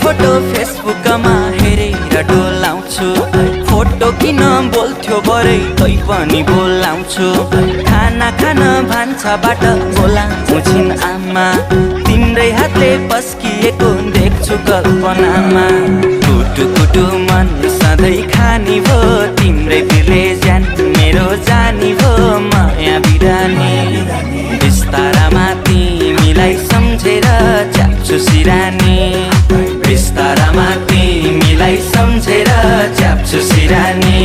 photo फेसबुकमा हेरेर डोलाउँछु photo किन बोल्थ्यो बरै तै पनि बोलाउँछु खाना खान भान्साबाट बोलाउँछु छिन् आमा तिम्रै हातले पस्किएको देख्छु कल्पनामा कुटु कुटु मन सधैँ खानी भो तिम्रै दिलले ज्यान मेरो जानी भो माया बिरानी बिस्तारामा तिमीलाई सम्झेर च्याप्छु सिरानी बिस्तारामा तिमीलाई सम्झेर च्याप्छु सिरानी